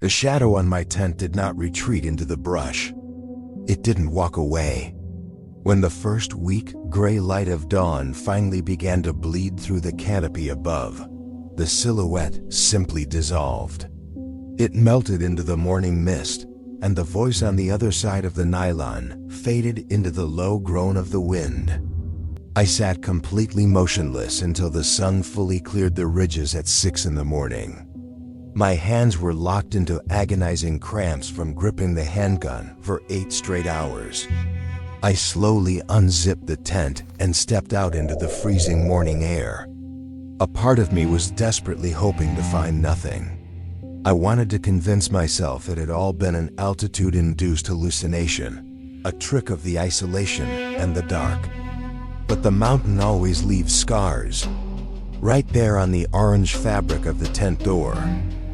The shadow on my tent did not retreat into the brush. It didn't walk away. When the first weak, gray light of dawn finally began to bleed through the canopy above, the silhouette simply dissolved. It melted into the morning mist, and the voice on the other side of the nylon faded into the low groan of the wind. I sat completely motionless until the sun fully cleared the ridges at 6 in the morning. My hands were locked into agonizing cramps from gripping the handgun for 8 straight hours. I slowly unzipped the tent and stepped out into the freezing morning air. A part of me was desperately hoping to find nothing. I wanted to convince myself it had all been an altitude-induced hallucination, a trick of the isolation and the dark. But the mountain always leaves scars. Right there on the orange fabric of the tent door,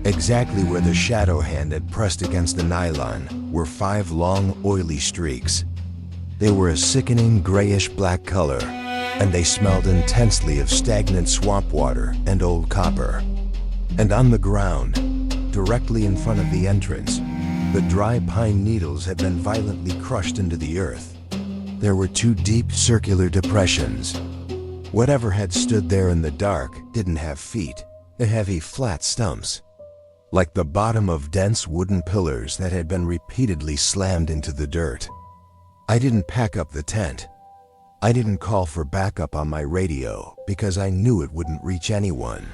exactly where the shadow hand had pressed against the nylon, were 5 long, oily streaks. They were a sickening grayish-black color, and they smelled intensely of stagnant swamp water and old copper. And on the ground, directly in front of the entrance, the dry pine needles had been violently crushed into the earth. There were 2 deep circular depressions. Whatever had stood there in the dark didn't have feet, the heavy flat stumps, like the bottom of dense wooden pillars that had been repeatedly slammed into the dirt. I didn't pack up the tent. I didn't call for backup on my radio because I knew it wouldn't reach anyone.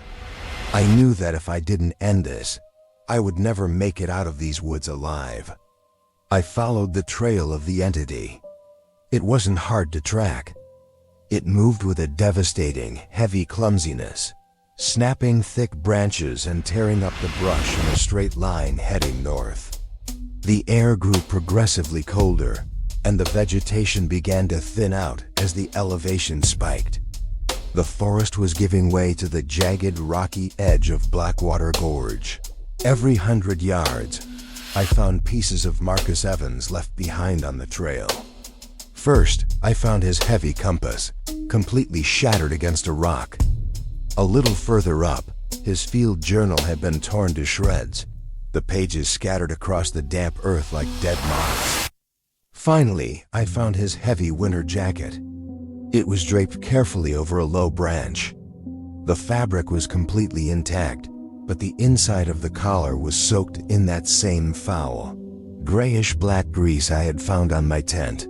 I knew that if I didn't end this, I would never make it out of these woods alive. I followed the trail of the entity. It wasn't hard to track. It moved with a devastating, heavy clumsiness, snapping thick branches and tearing up the brush in a straight line heading north. The air grew progressively colder, and the vegetation began to thin out as the elevation spiked. The forest was giving way to the jagged, rocky edge of Blackwater Gorge. Every 100 yards, I found pieces of Marcus Evans left behind on the trail. First, I found his heavy compass, completely shattered against a rock. A little further up, his field journal had been torn to shreds, the pages scattered across the damp earth like dead moths. Finally, I found his heavy winter jacket. It was draped carefully over a low branch. The fabric was completely intact, but the inside of the collar was soaked in that same foul, grayish-black grease I had found on my tent.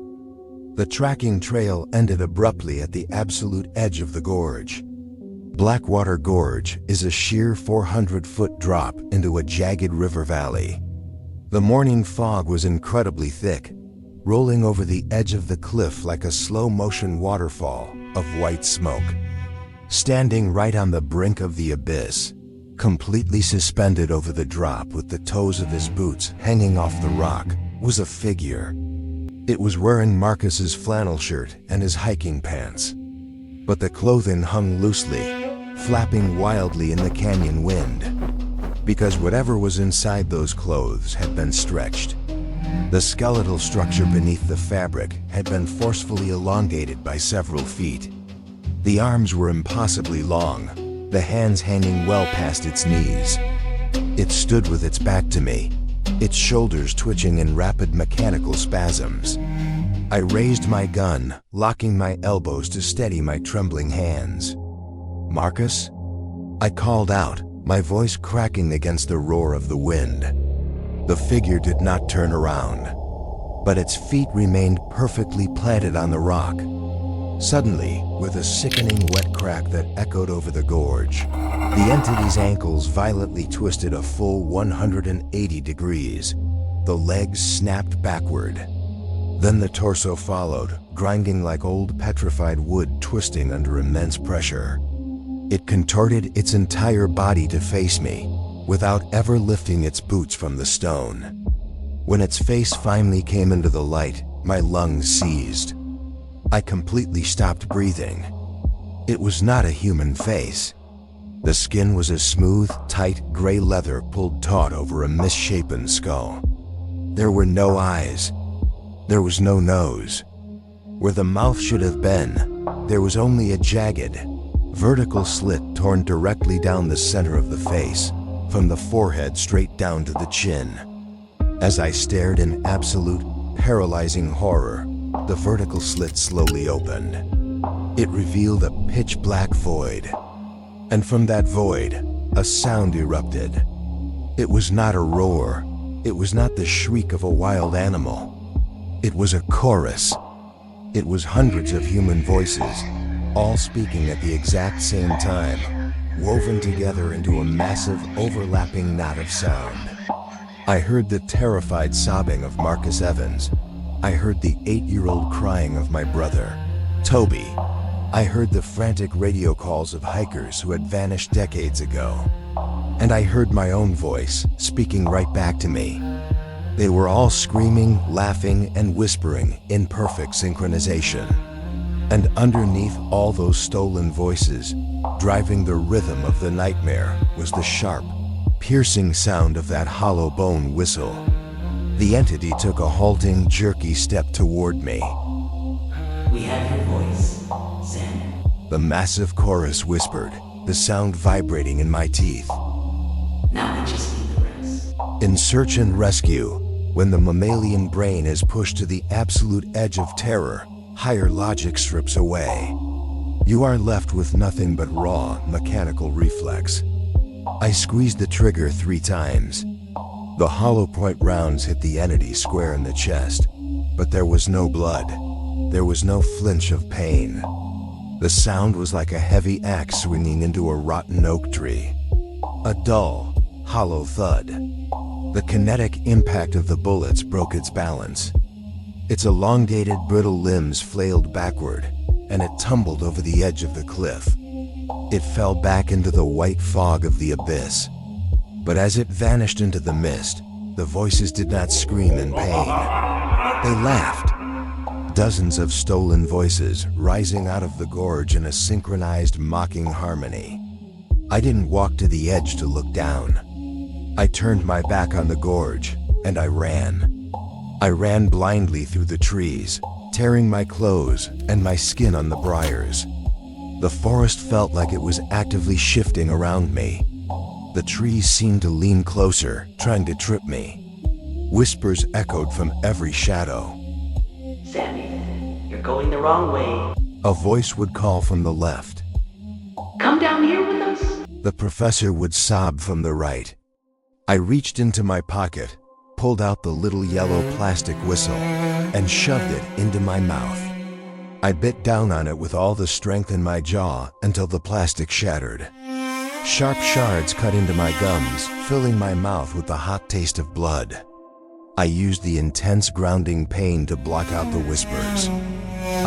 The tracking trail ended abruptly at the absolute edge of the gorge. Blackwater Gorge is a sheer 400-foot drop into a jagged river valley. The morning fog was incredibly thick, rolling over the edge of the cliff like a slow-motion waterfall of white smoke. Standing right on the brink of the abyss, completely suspended over the drop with the toes of his boots hanging off the rock, was a figure. It was wearing Marcus's flannel shirt and his hiking pants, but the clothing hung loosely, flapping wildly in the canyon wind, because whatever was inside those clothes had been stretched. The skeletal structure beneath the fabric had been forcefully elongated by several feet. The arms were impossibly long, the hands hanging well past its knees. It stood with its back to me, its shoulders twitching in rapid mechanical spasms. I raised my gun, locking my elbows to steady my trembling hands. "Marcus?" I called out, my voice cracking against the roar of the wind. The figure did not turn around, but its feet remained perfectly planted on the rock. Suddenly, with a sickening wet crack that echoed over the gorge, the entity's ankles violently twisted a full 180 degrees. The legs snapped backward. Then the torso followed, grinding like old petrified wood twisting under immense pressure. It contorted its entire body to face me, without ever lifting its boots from the stone. When its face finally came into the light, my lungs seized. I completely stopped breathing. It was not a human face. The skin was a smooth, tight gray leather pulled taut over a misshapen skull. There were no eyes. There was no nose. Where the mouth should have been, there was only a jagged, vertical slit torn directly down the center of the face, from the forehead straight down to the chin. As I stared in absolute, paralyzing horror, the vertical slit slowly opened. It revealed a pitch-black void. And from that void, a sound erupted. It was not a roar. It was not the shriek of a wild animal. It was a chorus. It was hundreds of human voices, all speaking at the exact same time, woven together into a massive, overlapping knot of sound. I heard the terrified sobbing of Marcus Evans. I heard the 8-year-old crying of my brother, Toby. I heard the frantic radio calls of hikers who had vanished decades ago. And I heard my own voice, speaking right back to me. They were all screaming, laughing, and whispering in perfect synchronization. And underneath all those stolen voices, driving the rhythm of the nightmare, was the sharp, piercing sound of that hollow bone whistle. The entity took a halting, jerky step toward me. "We have your voice, Samuel," the massive chorus whispered, the sound vibrating in my teeth. "Now we just need the rest." In search and rescue, when the mammalian brain is pushed to the absolute edge of terror, higher logic strips away. You are left with nothing but raw, mechanical reflex. I squeezed the trigger 3 times. The hollow point rounds hit the entity square in the chest, but there was no blood. There was no flinch of pain. The sound was like a heavy axe swinging into a rotten oak tree. A dull, hollow thud. The kinetic impact of the bullets broke its balance. Its elongated, brittle limbs flailed backward, and it tumbled over the edge of the cliff. It fell back into the white fog of the abyss. But as it vanished into the mist, the voices did not scream in pain. They laughed. Dozens of stolen voices rising out of the gorge in a synchronized, mocking harmony. I didn't walk to the edge to look down. I turned my back on the gorge, and I ran. I ran blindly through the trees, tearing my clothes and my skin on the briars. The forest felt like it was actively shifting around me. The trees seemed to lean closer, trying to trip me. Whispers echoed from every shadow. "Sammy, you're going the wrong way." A voice would call from the left. "Come down here with us." The professor would sob from the right. I reached into my pocket, pulled out the little yellow plastic whistle, and shoved it into my mouth. I bit down on it with all the strength in my jaw until the plastic shattered. Sharp shards cut into my gums, filling my mouth with the hot taste of blood. I used the intense grounding pain to block out the whispers.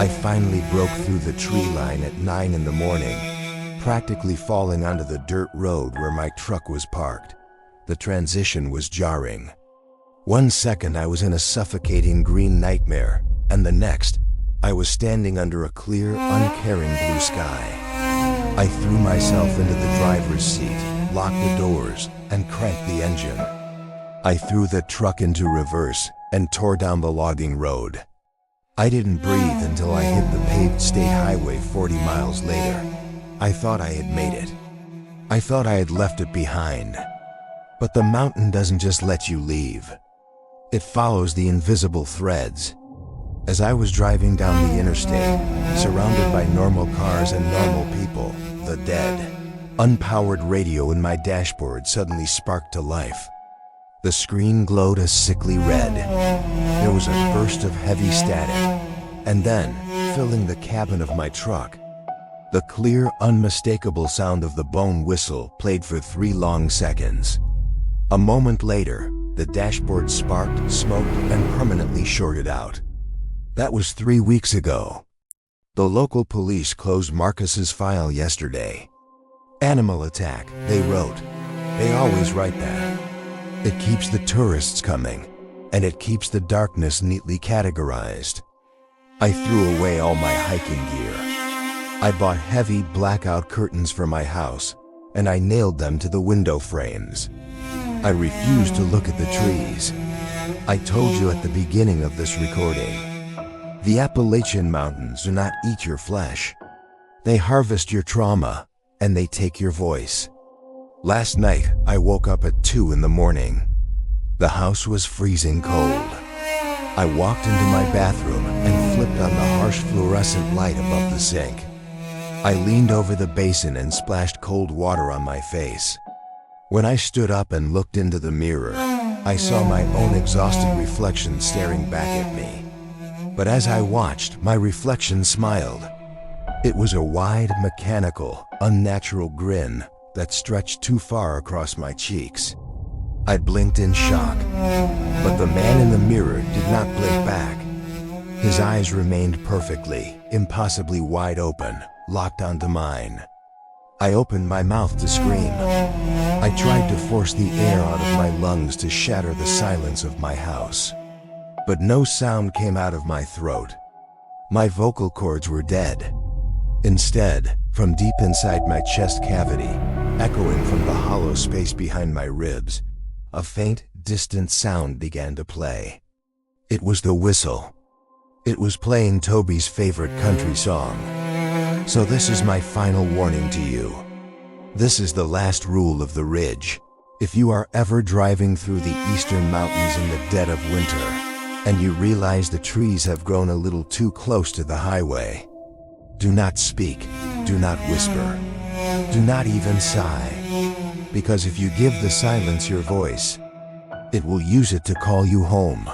I finally broke through the tree line at 9 in the morning, practically falling onto the dirt road where my truck was parked. The transition was jarring. 1 second I was in a suffocating green nightmare, and the next, I was standing under a clear, uncaring blue sky. I threw myself into the driver's seat, locked the doors, and cranked the engine. I threw the truck into reverse and tore down the logging road. I didn't breathe until I hit the paved state highway 40 miles later. I thought I had made it. I thought I had left it behind. But the mountain doesn't just let you leave. It follows the invisible threads. As I was driving down the interstate, surrounded by normal cars and normal people, the dead, unpowered radio in my dashboard suddenly sparked to life. The screen glowed a sickly red. There was a burst of heavy static, and then, filling the cabin of my truck, the clear, unmistakable sound of the bone whistle played for 3 long seconds. A moment later, the dashboard sparked, smoked, and permanently shorted out. That was 3 weeks ago. The local police closed Marcus's file yesterday. Animal attack, they wrote. They always write that. It keeps the tourists coming, and it keeps the darkness neatly categorized. I threw away all my hiking gear. I bought heavy blackout curtains for my house, and I nailed them to the window frames. I refused to look at the trees. I told you at the beginning of this recording, the Appalachian Mountains do not eat your flesh. They harvest your trauma, and they take your voice. Last night, I woke up at 2 in the morning. The house was freezing cold. I walked into my bathroom and flipped on the harsh fluorescent light above the sink. I leaned over the basin and splashed cold water on my face. When I stood up and looked into the mirror, I saw my own exhausted reflection staring back at me. But as I watched, my reflection smiled. It was a wide, mechanical, unnatural grin that stretched too far across my cheeks. I blinked in shock, but the man in the mirror did not blink back. His eyes remained perfectly, impossibly wide open, locked onto mine. I opened my mouth to scream. I tried to force the air out of my lungs to shatter the silence of my house. But no sound came out of my throat. My vocal cords were dead. Instead, from deep inside my chest cavity, echoing from the hollow space behind my ribs, a faint, distant sound began to play. It was the whistle. It was playing Toby's favorite country song. So this is my final warning to you. This is the last rule of the Ridge. If you are ever driving through the eastern mountains in the dead of winter, and you realize the trees have grown a little too close to the highway, do not speak, do not whisper, do not even sigh, because if you give the silence your voice, it will use it to call you home.